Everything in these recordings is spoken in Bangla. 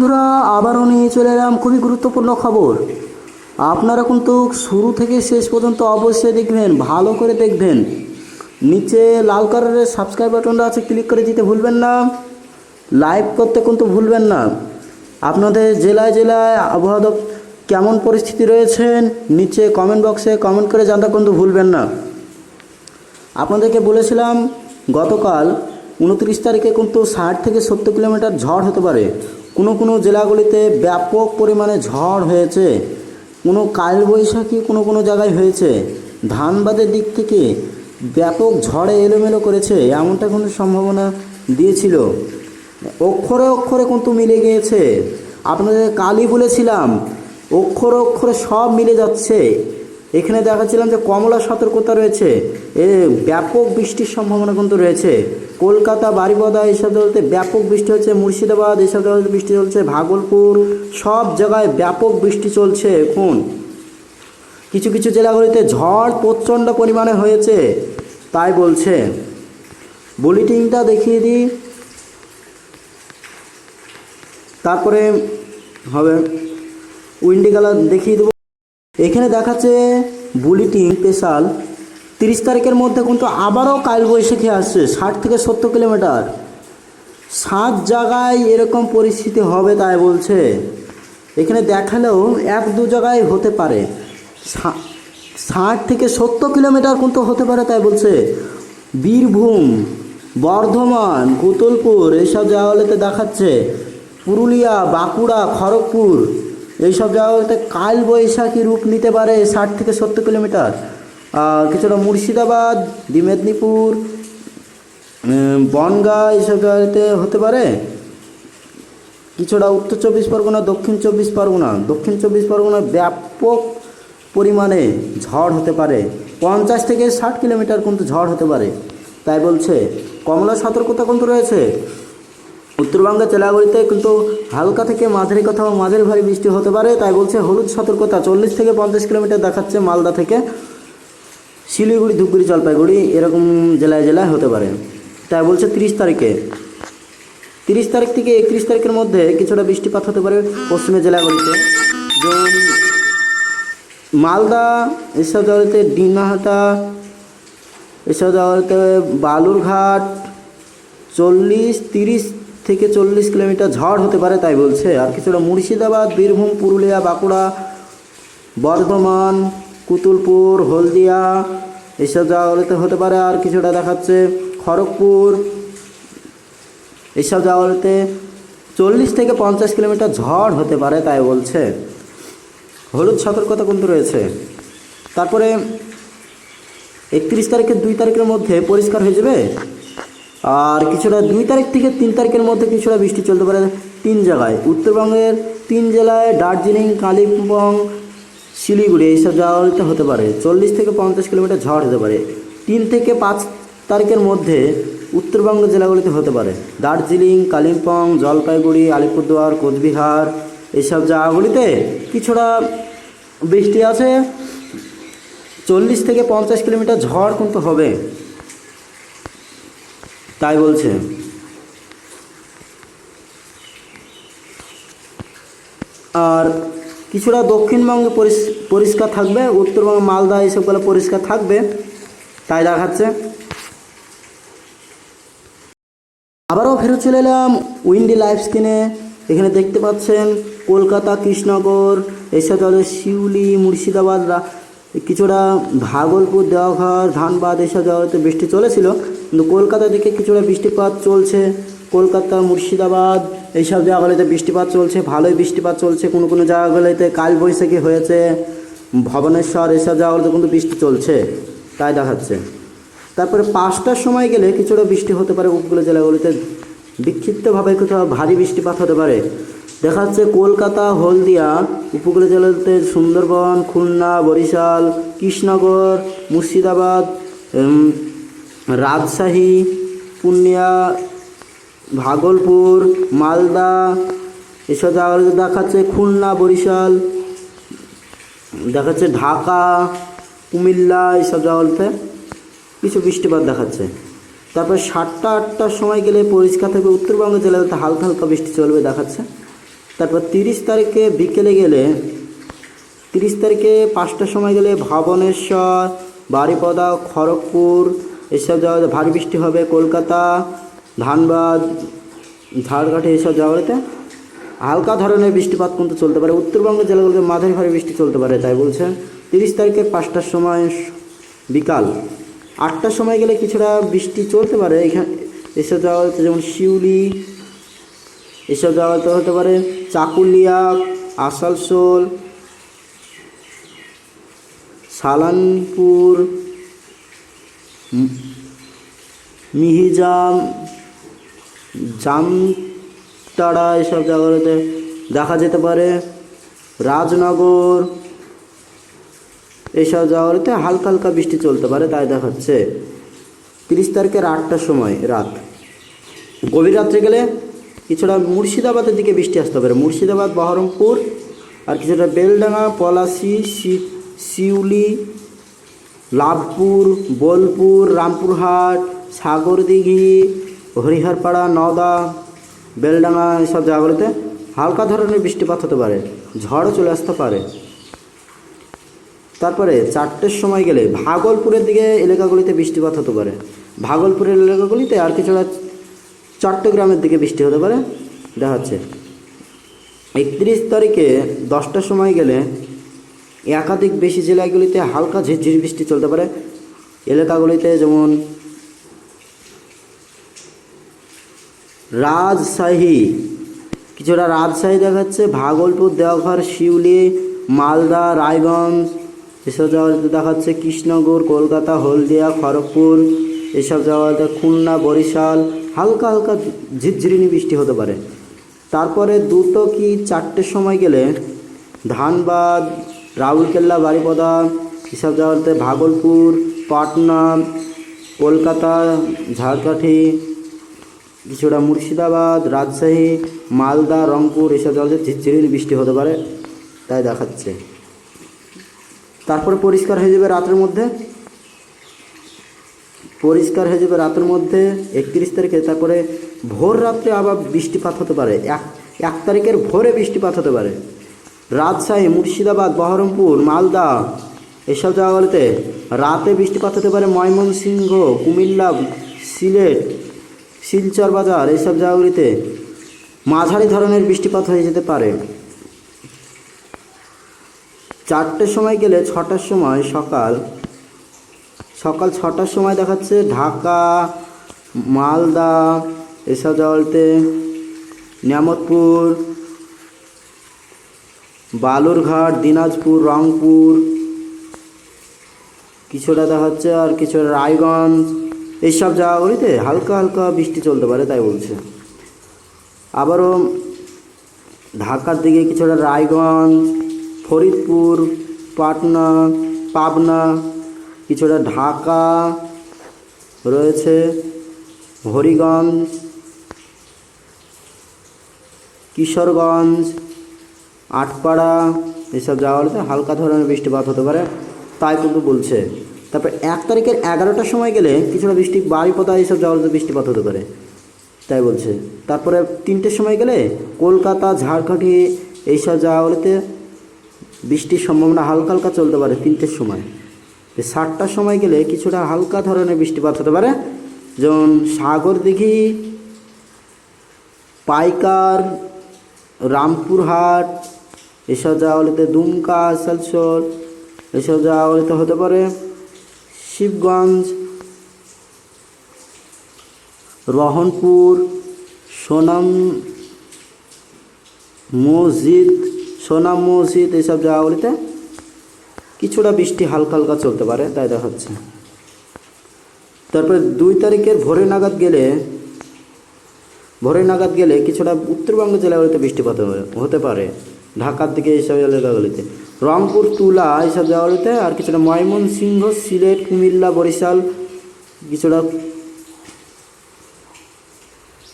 বন্ধুরা, আবারও নিয়ে চলে এলাম খুবই গুরুত্বপূর্ণ খবর। আপনারা কিন্তু শুরু থেকে শেষ পর্যন্ত অবশ্যই দেখবেন, ভালো করে দেখবেন। নিচে লাল কালারের সাবস্ক্রাইব বাটনটা আছে, ক্লিক করে দিতে ভুলবেন না। লাইক করতে কিন্তু ভুলবেন না। আপনাদের জেলায় জেলায় আবহাওয়া কেমন পরিস্থিতি রয়েছেন নিচে কমেন্ট বক্সে কমেন্ট করে জানতে কিন্তু ভুলবেন না। আপনাদেরকে বলেছিলাম গতকাল 29 তারিখে কিন্তু 60 থেকে 70 কিলোমিটার ঝড় হতে পারে। কোনো কোনো জেলাগুলিতে ব্যাপক পরিমাণে ঝড় হয়েছে, কোনো কালবৈশাখী কোনো কোনো জায়গায় হয়েছে। ধানবাদের দিক থেকে ব্যাপক ঝড়ে এলোমেলো করেছে, এমনটা কোনো সম্ভাবনা দিয়েছিল। অক্ষরে অক্ষরে কিন্তু মিলে গিয়েছে। আপনাদের কালই বলেছিলাম অক্ষরে অক্ষরে সব মিলে যাচ্ছে। এখানে দেখাচ্ছিলাম যে কমলা সতর্কতা রয়েছে, ব্যাপক বৃষ্টির সম্ভাবনা কিন্তু রয়েছে। কলকাতা, বারিপদা এইসব জায়গাতে ব্যাপক বৃষ্টি হচ্ছে, মুর্শিদাবাদ এইসব জায়গাতে বৃষ্টি চলছে, ভাগলপুর সব জায়গায় ব্যাপক বৃষ্টি চলছে। এখন কিছু কিছু জেলাগুলিতে ঝড় প্রচণ্ড পরিমাণে হয়েছে, তাই বলছে। বুলেটিনটা দেখিয়ে দিই, তারপরে হবে উইন্ডি কালার দেখিয়ে দেবো। এখানে দেখাচ্ছে বুলেটিন স্পেশাল 30 তারিখের মধ্যে কিন্তু আবারও কালবৈশাখী আসছে 60 থেকে 70 কিলোমিটার। 7 জায়গায় এরকম পরিস্থিতি হবে তাই বলছে। এখানে দেখালেও 1-2 জায়গায় হতে পারে, 60 থেকে 70 কিলোমিটার কিন্তু হতে পারে তাই বলছে। বীরভূম, বর্ধমান, কোতলপুর এইসব জায়গাগুলোতে দেখাচ্ছে, পুরুলিয়া, বাঁকুড়া, খড়গপুর এইসব জায়গাগুলোতে কালবৈশাখী রূপ নিতে পারে 60 থেকে 70 কিলোমিটার। কিছুটা মুর্শিদাবাদ, মেদিনীপুর, বনগাঁ এইসব জায়গাতে হতে পারে। কিছুটা উত্তর 24 পরগনা, দক্ষিণ 24 পরগনায় ব্যাপক পরিমাণে ঝড় হতে পারে। 50 থেকে 60 কিলোমিটার কিন্তু ঝড় হতে পারে তাই বলছে। কমলা সতর্কতা কিন্তু রয়েছে। উত্তরবঙ্গের জেলাগুলিতে কিন্তু হালকা থেকে মাঝারি কোথাও মাঝারি ভারী বৃষ্টি হতে পারে তাই বলছে। হলুদ সতর্কতা 40 থেকে 50 কিলোমিটার দেখাচ্ছে মালদা থেকে শিলিগুড়ি, ধূপগুড়ি, জলপাইগুড়ি এরকম জেলায় জেলায় হতে পারে তাই বলছে। 30 তারিখে 30 তারিখ থেকে 31 তারিখের মধ্যে কিছুটা বৃষ্টিপাত হতে পারে পশ্চিমের জেলাগুলিতে, যেমন মালদা এসব জায়গাতে, ডিনাহাটা এসব জায়গাতে, বালুরঘাট 30 থেকে 40 কিলোমিটার ঝড় হতে পারে তাই বলছে। আর কিছুটা মুর্শিদাবাদ, বীরভূম, পুরুলিয়া, বাঁকুড়া, বর্ধমান, কোতলপুর, হলদিয়া এইসব জায়গাগুলোতে হতে পারে। আর কিছুটা দেখাচ্ছে খড়গপুর এইসব জায়গাগুলোতে 40 থেকে 50 কিলোমিটার ঝড় হতে পারে তাই বলছে। হলুদ সতর্কতা কিন্তু রয়েছে। তারপরে 31 তারিখের 2 তারিখের মধ্যে পরিষ্কার হয়ে যাবে। আর কিছুটা 2 তারিখ থেকে 3 তারিখের মধ্যে কিছুটা বৃষ্টি চলতে পারে 3 জায়গায়। উত্তরবঙ্গের 3 জেলায় দার্জিলিং, কালিম্পং, শিলিগুড়ি এইসব জায়গাগুলিতে হতে পারে 40 থেকে 50 কিলোমিটার ঝড় হতে পারে। 3 থেকে 5 তারিখের মধ্যে উত্তরবঙ্গের জেলাগুলিতে হতে পারে দার্জিলিং, কালিম্পং, জলপাইগুড়ি, আলিপুরদুয়ার, কোচবিহার এইসব জায়গাগুলিতে কিছুটা বৃষ্টি আছে। 40 থেকে 50 কিলোমিটার ঝড় কিন্তু হবে তাই বলছে। আর কিছুটা দক্ষিণবঙ্গে পরিষ্কার থাকবে, উত্তরবঙ্গ, মালদা এইসবগুলো পরিষ্কার থাকবে তাই দেখাচ্ছে। আবারও ফেরত চলে এলাম উইন্ডি লাইভ স্ক্রিনে। এখানে দেখতে পাচ্ছেন কলকাতা, কৃষ্ণনগর এইসব জায়গায়, শিউলি, মুর্শিদাবাদ, কিছুটা ভাগলপুর, দেওঘর, ধানবাদ এইসব জায়গাতে বৃষ্টি চলেছিল, কিন্তু কলকাতা দিকে কিছুটা বৃষ্টিপাত চলছে। কলকাতা, মুর্শিদাবাদ এইসব জায়গাগুলিতে বৃষ্টিপাত চলছে, ভালোই বৃষ্টিপাত চলছে। কোনো কোনো জায়গাগুলিতে কালবৈশাখী হয়েছে, ভুবনেশ্বর এইসব জায়গাগুলিতে কিন্তু বৃষ্টি চলছে তাই দেখাচ্ছে। তারপরে 5টার সময় গেলে কিছুটা বৃষ্টি হতে পারে উপকূল জেলাগুলিতে, বিক্ষিপ্তভাবে কোথাও ভারী বৃষ্টিপাত হতে পারে দেখাচ্ছে। কলকাতা, হলদিয়া, উপকূল জেলাতে সুন্দরবন, খুলনা, বরিশাল, কৃষ্ণনগর, মুর্শিদাবাদ, রাজশাহী, পূর্ণিয়া, ভাগলপুর, মালদা এসব জায়গাগুলোতে দেখাচ্ছে। খুলনা, বরিশাল দেখাচ্ছে, ঢাকা, কুমিল্লা এইসব জায়গাগুলোতে কিছু বৃষ্টিপাত দেখাচ্ছে। তারপর 7টা 8টার সময় গেলে পরিষ্কার থাকবে। উত্তরবঙ্গ জেলাতে হালকা হালকা বৃষ্টি চলবে দেখাচ্ছে। তারপর 30 তারিখে বিকেলে গেলে 30 তারিখে 5টার সময় গেলে ভুবনেশ্বর, বারিপদা, খড়গপুর এসব জায়গাতে ভারী বৃষ্টি হবে। কলকাতা, ধানবাদ, ঝাড়গ্রাম এইসব জায়গাতে হালকা ধরনের বৃষ্টিপাত কিন্তু চলতে পারে। উত্তরবঙ্গের জেলাগুলোতে মাঝারি ভারী বৃষ্টি চলতে পারে তাই বলছেন। 30 তারিখে 5টার সময় বিকাল 8টার সময় গেলে কিছুটা বৃষ্টি চলতে পারে। এখানে এসব জায়গাতে যেমন শিউলি এসব জায়গাতে হতে পারে, চাকুলিয়া, আসানসোল, সালানপুর, মিহিজাম, জামতাড়া এসব জায়গাতে দেখা যেতে পারে। রাজনগর এইসব জায়গাতে হালকা হালকা বৃষ্টি চলতে পারে তাই দেখাচ্ছে। 30 তারিখের 8টার সময় রাত। গভীর রাত্রে গেলে কিছুটা মুর্শিদাবাদের দিকে বৃষ্টি আসতে পারে। মুর্শিদাবাদ, বহরমপুর আর কিছুটা বেলডাঙ্গা, পলাশি, শিউলি, লাভপুর, বোলপুর, রামপুরহাট, সাগরদিঘি, হরিহরপাড়া, নওদা, বেলডাঙ্গা এসব জায়গাগুলোতে হালকা ধরনের বৃষ্টিপাত হতে পারে, ঝড়ও চলে আসতে পারে। তারপরে 4টের সময় গেলে ভাগলপুরের দিকে এলাকাগুলিতে বৃষ্টিপাত হতে পারে। ভাগলপুরের এলাকাগুলিতে আর কিছুটা চট্টগ্রামের দিকে বৃষ্টি হতে পারে দেখাচ্ছে। 31 তারিখে 10টার সময় গেলে একাধিক বেশি জেলাগুলিতে হালকা ঝিরঝির বৃষ্টি চলতে পারে। এলাকাগুলিতে যেমন রাজশাহী, কিছুটা রাজশাহী দেখাচ্ছে, ভাগলপুর, দেওঘর, শিউলি, মালদা, রায়গঞ্জ এসব জায়গাতে দেখাচ্ছে, কৃষ্ণনগর, কলকাতা, হলদিয়া, খড়গপুর এসব জায়গাতে, খুলনা, বরিশাল হালকা হালকা ঝিরঝিরিনি বৃষ্টি হতে পারে। তারপরে 2টো কি 4টের সময় গেলে ধানবাদ, রাউরকেল্লা, বারিপদা এসব জায়গাতে, ভাগলপুর, পাটনা, কলকাতা, ঝাড়গ্রাম, কিছুটা মুর্শিদাবাদ, রাজশাহী, মালদা, রংপুর এসব জায়গাতে ঝিরঝিরি বৃষ্টি হতে পারে তাই দেখাচ্ছে। তারপরে পরিষ্কার হয়ে যাবে রাতের মধ্যে, পরিষ্কার হয়ে যাবে রাতের মধ্যে 31 তারিখে। তারপরে ভোর রাত্রে আবার বৃষ্টিপাত হতে পারে। 1 তারিখের ভোরে বৃষ্টিপাত হতে পারে। রাজশাহী, মুর্শিদাবাদ, বহরমপুর, মালদা এসব জায়গাগুলোতে রাতে বৃষ্টিপাত হতে পারে। ময়মনসিংহ, কুমিল্লা, সিলেট, শিলচর বাজার এইসব জায়গাগুলিতে মাঝারি ধরনের বৃষ্টিপাত হয়ে যেতে পারে। 4টের সময় গেলে 6টার সময় সকাল 6টার সময় দেখাচ্ছে ঢাকা, মালদা এসব জায়গাতে, নিয়ামতপুর, বালুরঘাট, দিনাজপুর, রংপুর কিছুটা দেখাচ্ছে, আর কিছুটা রায়গঞ্জ এইসব জায়গাগুলিতে হালকা হালকা বৃষ্টি চলতে পারে তাই বলছে। আবারও ঢাকার দিকে কিছুটা রায়গঞ্জ, ফরিদপুর, পাবনা কিছুটা ঢাকা রয়েছে, হরিগঞ্জ, কিশোরগঞ্জ, আটপাড়া এসব জায়গাগুলোতে হালকা ধরনের বৃষ্টিপাত হতে পারে তাই কিন্তু বলছে। তারপর 1 তারিখের 11টার সময় গেলে কিছুটা বৃষ্টি, বারিপদা এইসব জায়গাগুলোতে বৃষ্টিপাত হতে পারে তাই বলছে। তারপরে 3টের সময় গেলে কলকাতা, ঝাড়খণ্ড এইসব জায়গাগুলোতে বৃষ্টির সম্ভাবনা হালকা হালকা চলতে পারে 3টের সময়। 7টার সময় গেলে কিছুটা হালকা ধরনের বৃষ্টিপাত হতে পারে, যেমন সাগরদিঘি, পাইকার, রামপুরহাট এসব জায়গাগুলিতে, দুমকা, আসানসোল এসব জায়গাগুলিতে হতে পারে, শিবগঞ্জ, রহনপুর, সোনাম মসজিদ এইসব জায়গাগুলিতে কিছুটা বৃষ্টি হালকা হালকা চলতে পারে তাই দেখাচ্ছে। তারপরে 2 তারিখের ভোরে নাগাদ গেলে কিছুটা উত্তরবঙ্গ জেলাগুলিতে বৃষ্টিপাত হতে পারে, ঢাকার দিকে এইসব এলাকাগুলিতে, রংপুর, তুলা এইসব জায়গাগুলিতে, আর কিছুটা ময়মনসিংহ, সিলেট, কুমিল্লা, বরিশাল, কিছুটা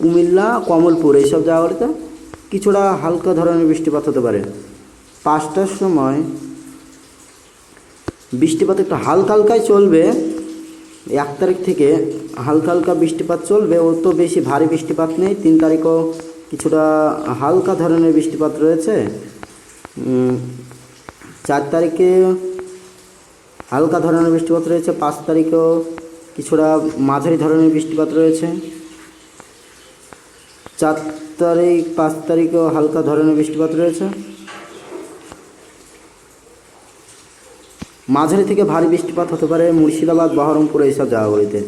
কুমিল্লা, কমলপুর এইসব জায়গাগুলিতে কিছুটা হালকা ধরনের বৃষ্টিপাত হতে পারে। 5টার সময় বৃষ্টিপাত একটু হালকা হালকাই চলবে। 1 তারিখ থেকে হালকা হালকা বৃষ্টিপাত চলবে, অত বেশি ভারী বৃষ্টিপাত নেই। 3 তারিখও কিছুটা হালকা ধরনের বৃষ্টিপাত রয়েছে। 4 তারিখে হালকা ধরনের বৃষ্টিপাত রয়েছে। 5 তারিখেও কিছুটা মাঝারি ধরনের বৃষ্টিপাত রয়েছে। 4 তারিখ 5 তারিখেও হালকা ধরনের বৃষ্টিপাত রয়েছে। মাঝারি থেকে ভারী বৃষ্টিপাত হতে পারে মুর্শিদাবাদ, বহরমপুর এইসব জায়গাগুলিতে।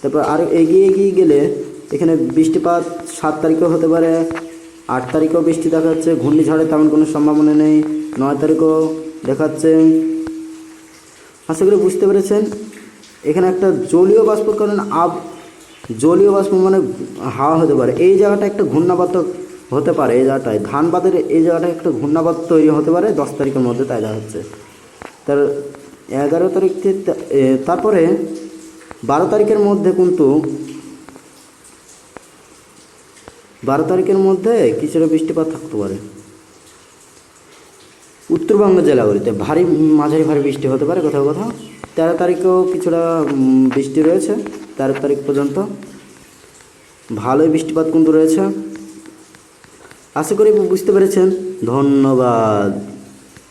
তারপর আরও এগিয়ে গেলে এখানে বৃষ্টিপাত 7 তারিখেও হতে পারে। 8 তারিখেও বৃষ্টি দেখাচ্ছে। ঘূর্ণিঝড়ের তেমন কোনো সম্ভাবনা নেই। 9 তারিখেও দেখাচ্ছে। আশা করি বুঝতে পেরেছেন। এখানে একটা জলীয় বাষ্পর কারণে জলীয় বাষ্প মানে হাওয়া হতে পারে। এই জায়গাটা একটা ঘূর্ণাবর্ত হতে পারে। এই জায়গাটায় ধানবাদের এই জায়গাটায় একটা ঘূর্ণাবর্ত তৈরি হতে পারে 10 তারিখের মধ্যে, তাই দেখা হচ্ছে। তার 11 তারিখ থেকে তারপরে 12 তারিখের মধ্যে কিন্তু 12 তারিখের মধ্যে কিছুটা বৃষ্টিপাত থাকতে পারে উত্তরবঙ্গের জেলাগুলিতে। মাঝারি ভারী বৃষ্টি হতে পারে কোথাও কোথাও। 13 তারিখেও কিছুটা বৃষ্টি রয়েছে। 13 তারিখ পর্যন্ত ভালোই বৃষ্টিপাত কিন্তু রয়েছে। আশা করি বুঝতে পেরেছেন। ধন্যবাদ।